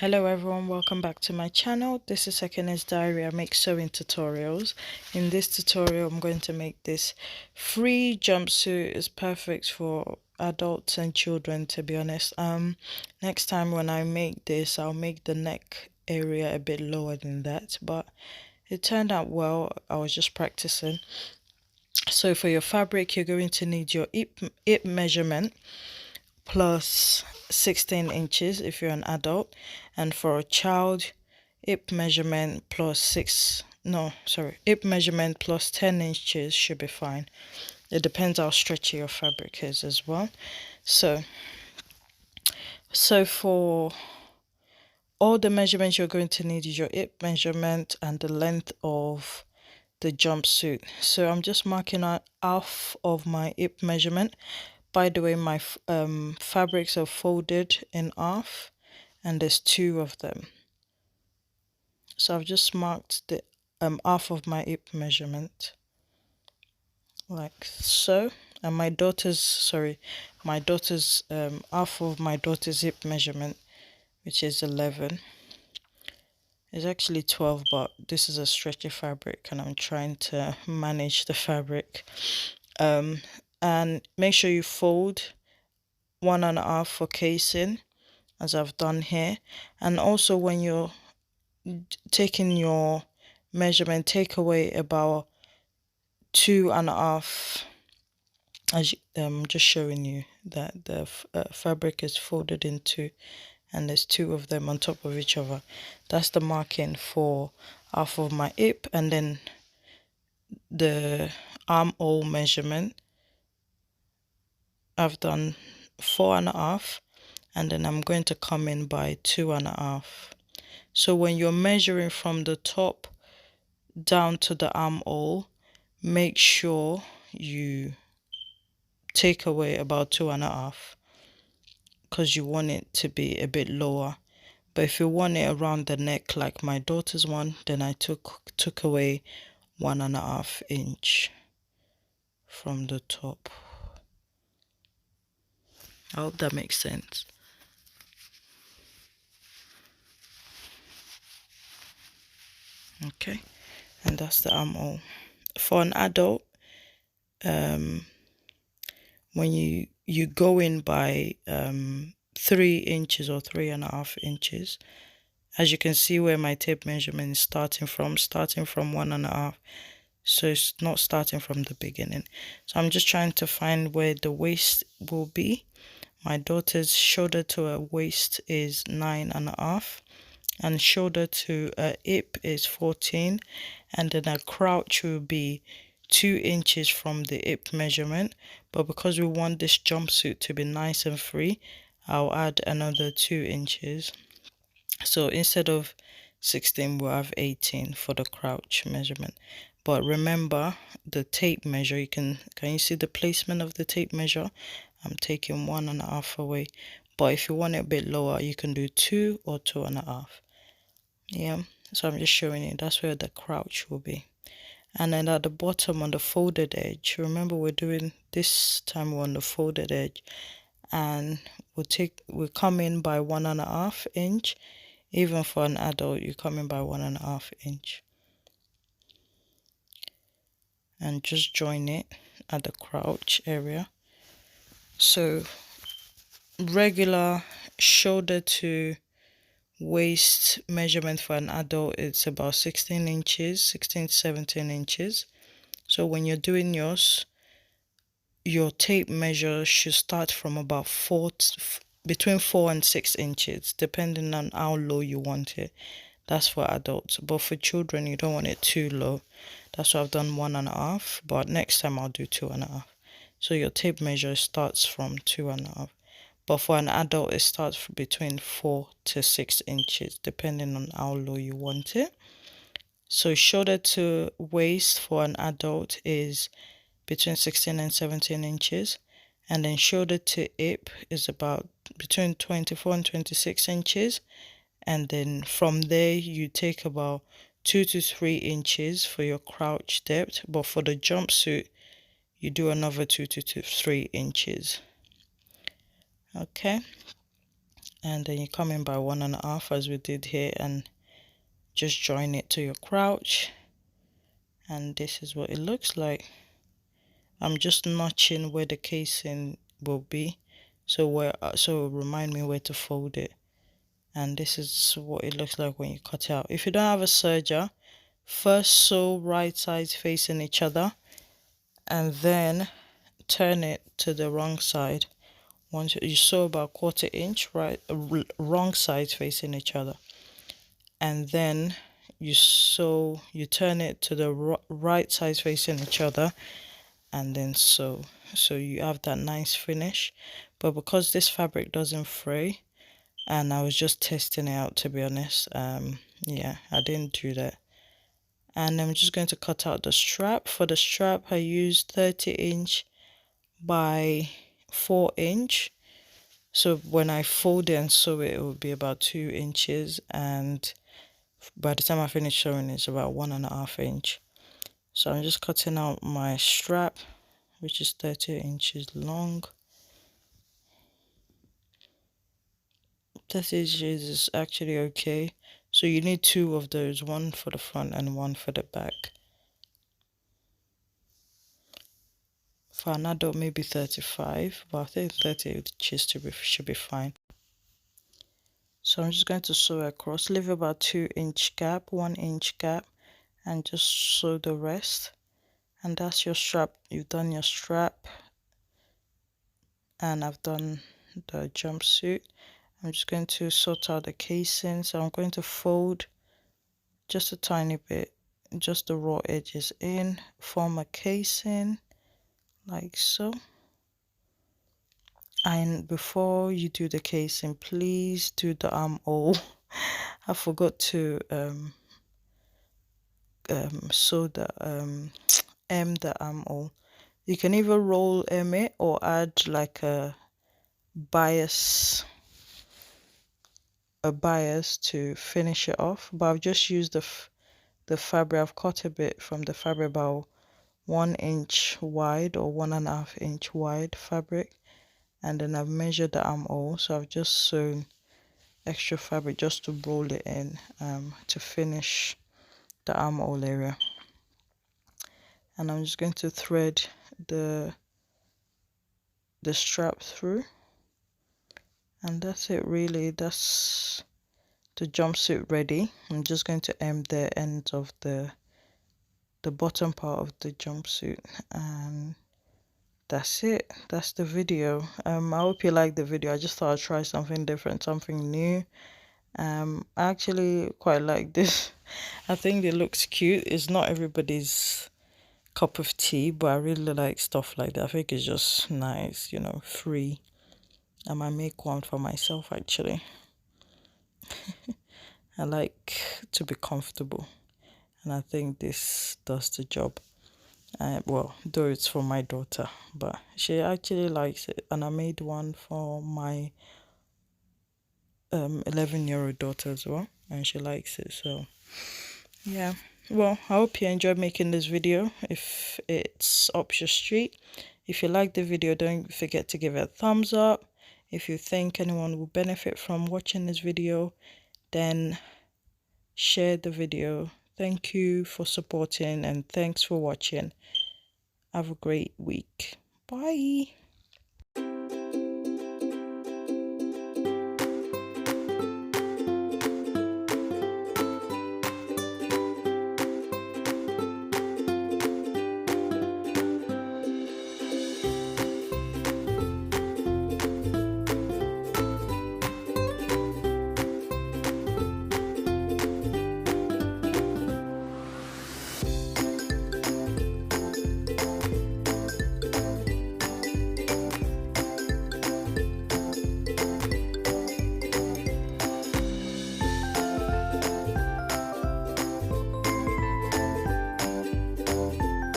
Hello everyone, welcome back to my channel. This is Seconds Diary. I make sewing tutorials. In this tutorial I'm going to make this free jumpsuit. It's perfect for adults and children, to be honest. Next time when I make this, I'll make the neck area a bit lower than that, but it turned out well. I was just practicing. So for your fabric, you're going to need your hip measurement plus 16 inches if you're an adult, and for a child, hip measurement plus hip measurement plus 10 inches should be fine. It depends how stretchy your fabric is as well. So for all the measurements you're going to need is your hip measurement and the length of the jumpsuit. So I'm just marking out half of my hip measurement. By the way, my fabrics are folded in half and there's two of them. So I've just marked the half of my hip measurement like so. And my daughter's half of my daughter's hip measurement, which is 11. It's actually 12, but this is a stretchy fabric and I'm trying to manage the fabric. And make sure you fold 1.5 for casing, as I've done here. And also when you're taking your measurement, take away about 2.5. As I'm just showing you that the fabric is folded in two and there's two of them on top of each other. That's the marking for half of my hip. And then the armhole measurement, I've done 4.5, and then I'm going to come in by 2.5. So when you're measuring from the top down to the armhole, make sure you take away about 2.5 because you want it to be a bit lower. But if you want it around the neck like my daughter's one, then I took away 1.5 inch from the top. I hope that makes sense. Okay, and that's the armhole. For an adult, when you go in by 3 inches or 3.5 inches, as you can see where my tape measurement is starting from 1.5, so it's not starting from the beginning. So I'm just trying to find where the waist will be. My daughter's shoulder to her waist is 9.5, and shoulder to her hip is 14, and then her crouch will be 2 inches from the hip measurement. But because we want this jumpsuit to be nice and free, I'll add another 2 inches. So instead of 16, we'll have 18 for the crouch measurement. But remember the tape measure. Can you see the placement of the tape measure? I'm taking 1.5 away. But if you want it a bit lower, you can do 2 or 2.5. Yeah, so I'm just showing you that's where the crouch will be. And then at the bottom on the folded edge, remember we're doing this time we're on the folded edge, and we'll come in by 1.5 inch. Even for an adult, you come in by 1.5 inch, and just join it at the crouch area. So regular shoulder to waist measurement for an adult, it's about 16 to 17 inches. So when you're doing yours, your tape measure should start from about between 4 and 6 inches, depending on how low you want it. That's for adults, but for children you don't want it too low. That's why I've done 1.5, but next time I'll do 2.5. So your tape measure starts from 2.5. But for an adult, it starts from between 4 to 6 inches, depending on how low you want it. So shoulder to waist for an adult is between 16 and 17 inches. And then shoulder to hip is about between 24 and 26 inches. And then from there, you take about 2 to 3 inches for your crouch depth. But for the jumpsuit, you do another 2 to 3 inches. Okay, and then you come in by 1.5 as we did here and just join it to your crotch, and this is what it looks like. I'm just notching where the casing will be, so remind me where to fold it. And this is what it looks like when you cut it out. If you don't have a serger, first sew right sides facing each other and then turn it to the wrong side. Once you sew about 1/4 inch wrong sides facing each other, and then you turn it to the right sides facing each other, and then sew, so you have that nice finish. But because this fabric doesn't fray, and I was just testing it out, to be honest, yeah, I didn't do that. And I'm just going to cut out the strap. For the strap, I used 30 inch by 4 inch. So when I fold it and sew it, it will be about 2 inches, and by the time I finish sewing, it's about 1.5 inch. So I'm just cutting out my strap, which is 30 inches long. 30 inches is actually okay. So you need 2 of those, one for the front and one for the back. For an adult, maybe 35, but I think 30 inches should be fine. So I'm just going to sew across, leave about 2 inch gap, 1 inch gap, and just sew the rest. And that's your strap. You've done your strap, and I've done the jumpsuit. I'm just going to sort out the casing. So I'm going to fold just a tiny bit, just the raw edges in, form a casing like so. And before you do the casing, please do the armhole. I forgot to sew the hem the armhole. You can either roll hem it or add like a bias to finish it off, but I've just used the fabric. I've cut a bit from the fabric, about 1 inch wide or 1.5 inch wide fabric, and then I've measured the armhole, so I've just sewn extra fabric just to roll it in to finish the armhole area. And I'm just going to thread the strap through, and that's it really. That's the jumpsuit ready. I'm just going to hem the ends of the bottom part of the jumpsuit, and that's it. That's the video. I hope you liked the video. I just thought I'd try something different, something new. I actually quite like this. I think it looks cute. It's not everybody's cup of tea, but I really like stuff like that. I think it's just nice, you know, free. I might make one for myself actually. I like to be comfortable, and I think this does the job. Well, though it's for my daughter, but she actually likes it, and I made one for my 11-year-old daughter as well, and she likes it. So yeah, well, I hope you enjoyed making this video. If it's up your street, if you like the video, don't forget to give it a thumbs up. If you think anyone will benefit from watching this video, then share the video. Thank you for supporting, and thanks for watching. Have a great week. Bye.